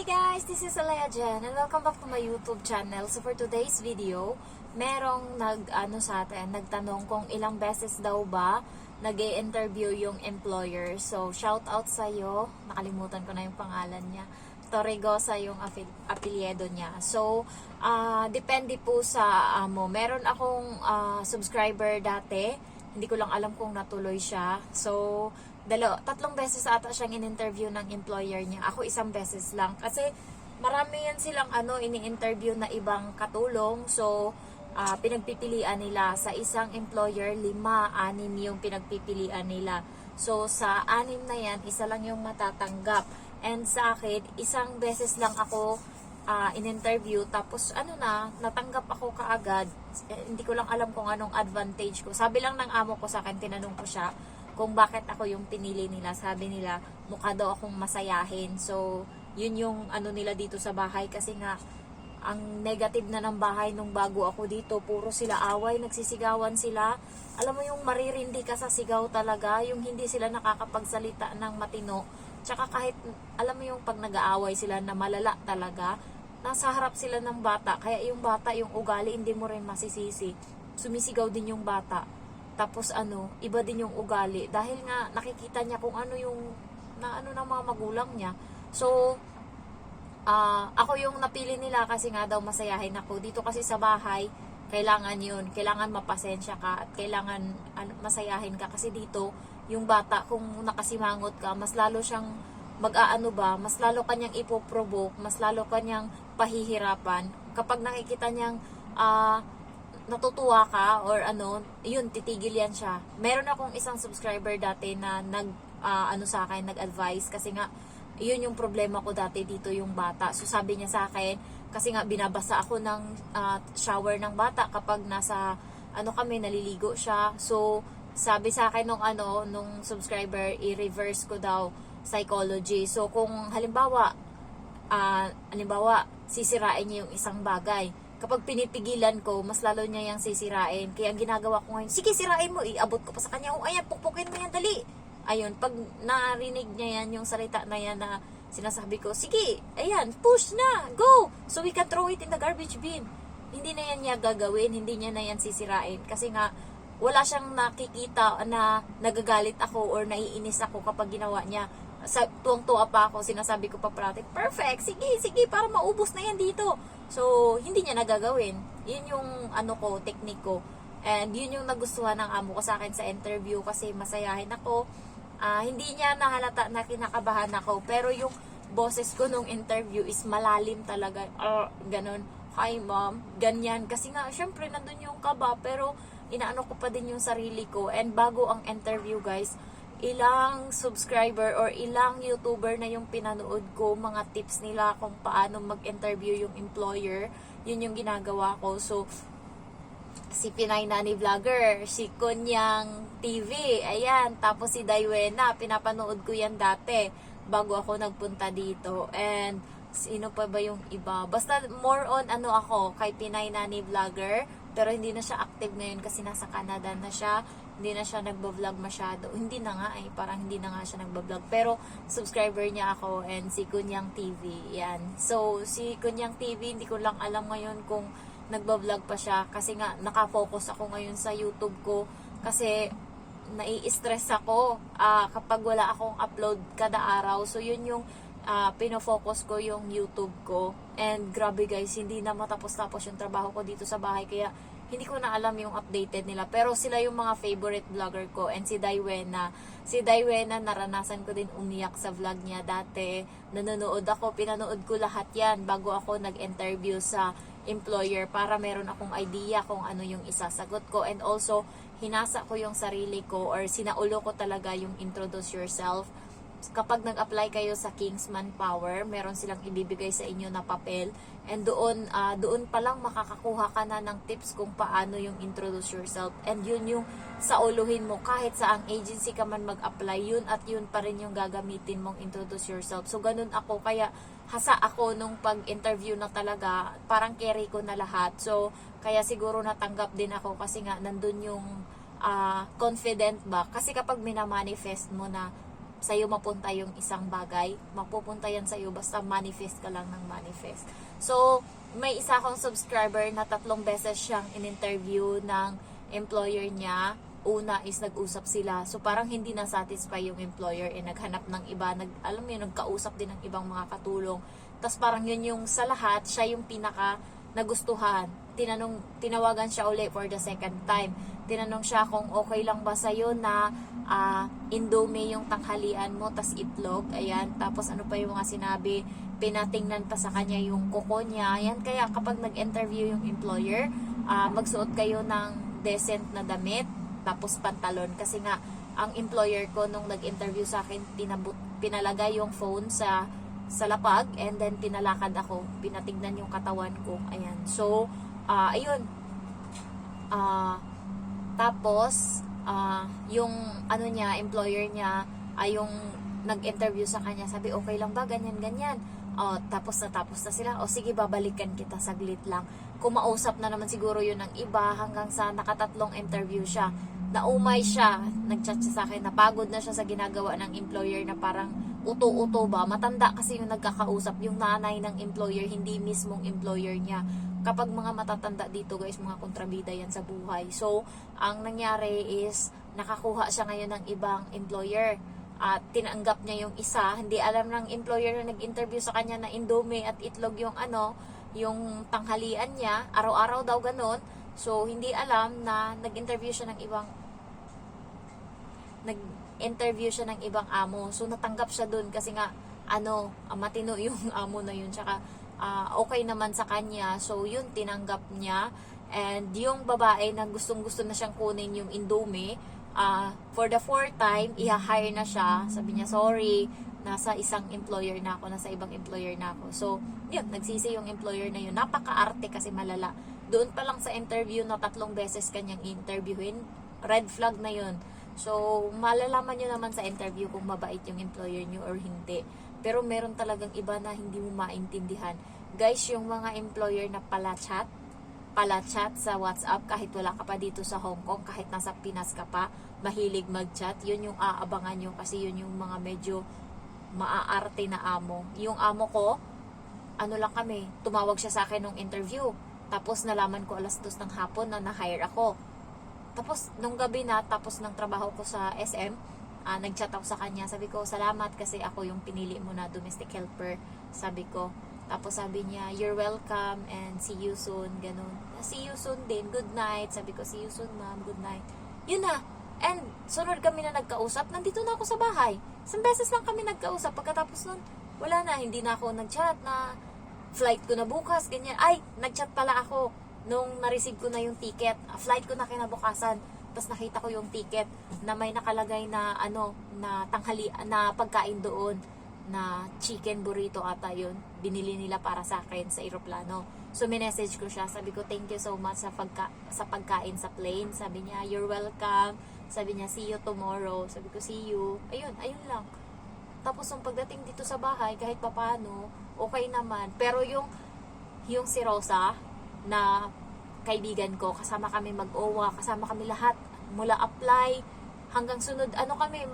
Hi guys, this is Alaya Jen and welcome back to my YouTube channel. So for today's video, merong nagtanong kung ilang beses daw ba nag-i-interview yung employer. So shout out sa iyo, nakalimutan ko na yung pangalan niya. Torregosa yung apelyido niya. So depende po sa mo. Meron akong subscriber dati, hindi ko lang alam kung natuloy siya. So tatlong beses ata siyang in-interview ng employer niya. Ako isang beses lang. Kasi marami yan silang ini-interview na ibang katulong. So, pinagpipilian nila. Sa isang employer, 5, 6 yung pinagpipilian nila. So, sa 6 na yan, isa lang yung matatanggap. And sa akin, isang beses lang ako in-interview. Tapos, natanggap ako kaagad. Hindi ko lang alam kung anong advantage ko. Sabi lang ng amo ko sa akin, tinanong ko siya kung bakit ako yung pinili nila. Sabi nila, mukha daw akong masayahin. So, yun yung nila dito sa bahay. Kasi nga, ang negative na ng bahay nung bago ako dito, puro sila away, nagsisigawan sila. Alam mo yung maririndi ka sa sigaw talaga, yung hindi sila nakakapagsalita ng matino. Tsaka kahit, alam mo yung pag nag-aaway sila na malala talaga, nasa harap sila ng bata. Kaya yung bata, yung ugali, hindi mo rin masisisi. Sumisigaw din yung bata. Tapos iba din yung ugali dahil nga nakikita niya kung ano yung ng mga magulang niya. So ako yung napili nila kasi nga daw masayahin ako. Dito kasi sa bahay, kailangan yun. Kailangan mapasensya ka at kailangan masayahin ka kasi dito yung bata kung nakasimangot ka, mas lalo siyang mas lalo kanyang ipoprovoke, mas lalo kanyang pahihirapan kapag nakikita niyang natutuwa ka or yun, titigil yan siya. Meron akong isang subscriber dati na sa akin, nag-advise kasi nga, yun yung problema ko dati dito yung bata. So sabi niya sa akin, kasi nga binabasa ako ng shower ng bata kapag nasa, kami, naliligo siya. So sabi sa akin nung subscriber, i-reverse ko daw psychology. So kung halimbawa, sisirain niya yung isang bagay, kapag pinipigilan ko, mas lalo niya yung sisirain. Kaya ang ginagawa ko ngayon, sige, sirain mo, iabot ko pa sa kanya. Ayan, pukpukin mo yan, dali. Ayun, pag narinig niya yan, yung salita na yan na sinasabi ko, sige, ayan, push na, go. So we can throw it in the garbage bin. Hindi na yan niya gagawin, hindi niya na yan sisirain. Kasi nga, wala siyang nakikita na nagagalit ako or naiinis ako kapag ginawa niya. Tuwang-tuwa pa ako, sinasabi ko pa parati, perfect, sige, para maubos na yan dito. So, hindi niya nagagawin. Yun yung technique ko. And yun yung nagustuhan ng amo ko sa akin sa interview kasi masayahin ako. Hindi niya nahalata na kinakabahan ako. Pero yung boses ko nung interview is malalim talaga. Ganon. Hi mom, ganyan. Kasi nga, syempre, nandun yung kaba. Pero, inaano ko pa din yung sarili ko. And bago ang interview, guys, ilang subscriber or ilang YouTuber na yung pinanood ko, mga tips nila kung paano mag-interview yung employer, yun yung ginagawa ko. So, si Pinay Nani Vlogger, si Kunyang TV, ayan, tapos si Daywena, pinapanood ko yan dati, bago ako nagpunta dito. And, sino pa ba yung iba? Basta more on ako, kay Pinay Nani Vlogger, pero hindi na siya active ngayon kasi nasa Canada na siya. Hindi na siya nagbo-vlog masyado. Hindi na nga parang hindi na nga siya nagbo-vlog. Pero subscriber niya ako and si Kunyang TV. Yan. So, si Kunyang TV, hindi ko lang alam ngayon kung nagbo-vlog pa siya. Kasi nga, nakafocus ako ngayon sa YouTube ko. Kasi, nai-stress ako kapag wala akong upload kada araw. So, yun yung pinofocus ko yung YouTube ko. And grabe guys, hindi na matapos-tapos yung trabaho ko dito sa bahay. Kaya, hindi ko na alam yung updated nila. Pero sila yung mga favorite vlogger ko. And si Daywena. Si Daywena, naranasan ko din umiyak sa vlog niya dati. Nanonood ako. Pinanood ko lahat yan bago ako nag-interview sa employer para meron akong idea kung ano yung isasagot ko. And also, hinasa ko yung sarili ko or sinaulo ko talaga yung introduce yourself. Kapag nag-apply kayo sa Kingsman Power, meron silang ibibigay sa inyo na papel. And doon pa lang makakakuha ka na ng tips kung paano yung introduce yourself. And yun yung sauluhin mo. Kahit saang agency ka man mag-apply, yun at yun pa rin yung gagamitin mong introduce yourself. So, ganun ako. Kaya, hasa ako nung pag-interview na talaga. Parang carry ko na lahat. So, kaya siguro natanggap din ako kasi nga nandun yung confident ba. Kasi kapag minamanifest mo na sa'yo mapunta yung isang bagay. Mapupunta yan sa'yo basta manifest ka lang ng manifest. So, may isa akong subscriber na 3 beses siyang in-interview ng employer niya. Una is nag-usap sila. So, parang hindi na satisfy yung employer naghanap ng iba. Alam mo yun, nagkausap din ng ibang mga katulong. Tapos parang yun yung sa lahat, siya yung pinaka nagustuhan. Tinawagan siya uli for the second time. Tinanong siya kung okay lang ba sa'yo na indomie yung tanghalian mo, tas itlog. Ayan. Tapos ano pa yung mga sinabi, pinatingnan pa sa kanya yung kuko niya. Ayan. Kaya kapag nag-interview yung employer, magsuot kayo ng decent na damit, tapos pantalon. Kasi nga, ang employer ko nung nag-interview sa akin, pinalagay yung phone sa lapag, and then tinalakad ako, pinatignan yung katawan ko. Ayan. So, ayun. Tapos, yung ano niya, employer niya, yung nag-interview sa kanya, sabi, okay lang ba, ganyan, ganyan. Tapos na sila. Sige, babalikan kita saglit lang. Kumausap na naman siguro yun ng iba hanggang sa nakatatlong interview siya. Naumay siya, nag-chat siya sa akin, napagod na siya sa ginagawa ng employer na parang uto-uto ba. Matanda kasi yung nagkakausap, yung nanay ng employer, hindi mismong employer niya. Kapag mga matatanda dito guys, mga kontrabida yan sa buhay. So, ang nangyari is, nakakuha siya ngayon ng ibang employer. At tinanggap niya yung isa. Hindi alam ng employer na nag-interview sa kanya na indomie at itlog yung yung tanghalian niya. Araw-araw daw ganun. So, hindi alam na nag-interview siya ng ibang amo. So, natanggap siya dun kasi nga, matino yung amo na yun. Tsaka, okay naman sa kanya. So, yun, tinanggap niya. And yung babae na gustong-gusto na siyang kunin yung indomie, for the 4th time, i-hire na siya. Sabi niya, sorry, nasa isang employer na ako, nasa ibang employer na ako. So, yun, nagsisi yung employer na yun. Napaka-arte kasi malala. Doon pa lang sa interview na 3 beses kanyang interviewin, red flag na yun. So, malalaman nyo naman sa interview kung mabait yung employer nyo or hindi. Pero meron talagang iba na hindi mo maintindihan. Guys, yung mga employer na pala-chat sa WhatsApp kahit wala ka pa dito sa Hong Kong, kahit nasa Pinas ka pa, mahilig mag-chat, yun yung aabangan nyo kasi yun yung mga medyo maaarte na amo. Yung amo ko, lang kami, tumawag siya sa akin nung interview. Tapos nalaman ko 2:00 ng hapon na na-hire ako. Tapos nung gabi na, tapos ng trabaho ko sa SM, nag-chat ako sa kanya. Sabi ko, salamat kasi ako yung pinili mo na domestic helper. Sabi ko. Tapos sabi niya, you're welcome and see you soon. Ganun. See you soon din. Good night. Sabi ko, see you soon ma'am. Good night. Yun na. And sunod kami na nagkausap. Nandito na ako sa bahay. 1 beses lang kami nagkausap. Pagkatapos nun, wala na. Hindi na ako nag-chat na flight ko na bukas. Ganyan. Ay, nag-chat pala ako nung na-receive ko na yung ticket. Flight ko na kinabukasan. Tapos nakita ko yung ticket na may nakalagay na na tanghali, na pagkain doon, na chicken burrito ata yun. Binili nila para sa akin sa eroplano. So, minessage ko siya. Sabi ko, thank you so much sa pagkain sa plane. Sabi niya, you're welcome. Sabi niya, see you tomorrow. Sabi ko, see you. Ayun lang. Tapos, yung pagdating dito sa bahay, kahit papano, okay naman. Pero yung si Rosa, na kaibigan ko, kasama kami mag-OWA, kasama kami lahat, mula apply, hanggang sunod,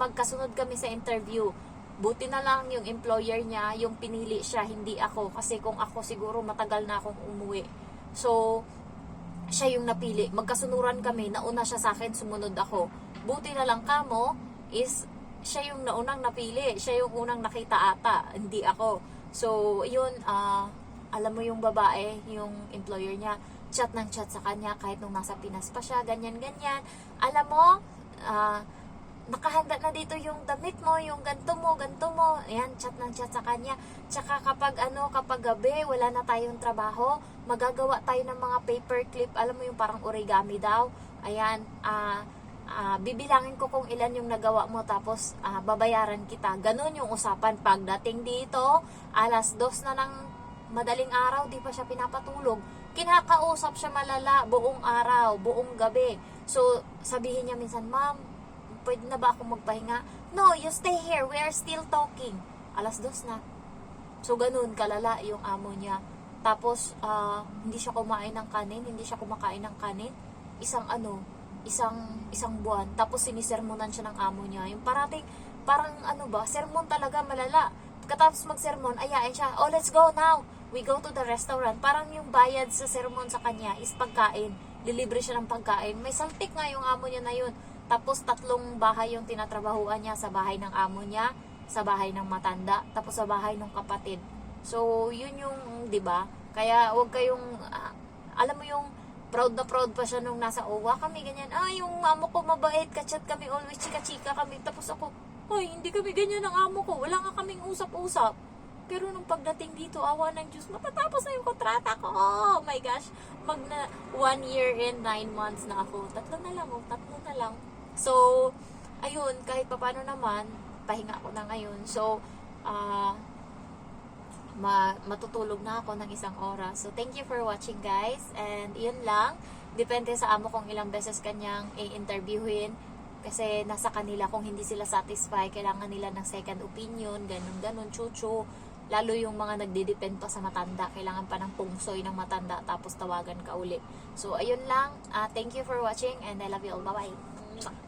magkasunod kami sa interview. Buti na lang yung employer niya, yung pinili siya, hindi ako. Kasi kung ako siguro matagal na akong umuwi. So, siya yung napili. Magkasunuran kami, nauna siya sa akin, sumunod ako. Buti na lang kamo, is siya yung naunang napili. Siya yung unang nakita ata, hindi ako. So, yun, alam mo yung babae, yung employer niya, chat ng chat sa kanya kahit nung nasa Pinas pa siya, ganyan-ganyan. Alam mo, nakahanda na dito yung damit mo, yung ganto mo. Ayan, chat ng chat sa kanya. Tsaka kapag gabi, wala na tayong trabaho, magagawa tayo ng mga paperclip, alam mo yung parang origami daw. Ayan, bibilangin ko kung ilan yung nagawa mo, tapos babayaran kita. Ganun yung usapan. Pagdating dito, 2:00 na ng madaling araw, di pa siya pinapatulog. Kinakausap siya malala, buong araw, buong gabi. So, sabihin niya minsan, ma'am, pwede na ba akong magpahinga? No, you stay here. We are still talking. 2:00 na. So, ganun, kalala yung amo niya. Tapos, hindi siya kumain ng kanin. Hindi siya kumakain ng kanin. Isang buwan. Tapos, sinisermonan siya ng amo niya. Yung parating parang ano ba, sermon talaga malala. Katapos mag-sermon, ayain siya, oh let's go now, we go to the restaurant. Parang yung bayad sa sermon sa kanya is pagkain, lilibre siya ng pagkain. May saltik nga yung amo niya na yun. Tapos 3 bahay yung tinatrabahuan niya, sa bahay ng amo niya, sa bahay ng matanda, tapos sa bahay ng kapatid. So yun yung, 'di ba? Kaya wag kayong alam mo yung proud na proud pa siya nung nasa OWA kami, ganyan. Yung amo ko mabait, kachat kami, always chika-chika kami. Tapos ako, hindi kami ganyan ng amo ko. Wala nga kaming usap-usap. Pero nung pagdating dito, awa ng Diyos, matatapos na yung kontrata ko. Oh my gosh. 1 year and 9 months na ako. 3 na lang. So, ayun, kahit papano naman, pahinga ako na ngayon. So, matutulog na ako ng 1 oras. So, thank you for watching, guys. And, yun lang. Depende sa amo kung ilang beses kanyang i-interviewin. Kasi nasa kanila, kung hindi sila satisfied, kailangan nila ng second opinion, ganun, chuchu. Lalo yung mga nagdidepend pa sa matanda, kailangan pa ng pungsoy ng matanda, tapos tawagan ka uli. So, ayun lang. Thank you for watching and I love you all. Bye-bye.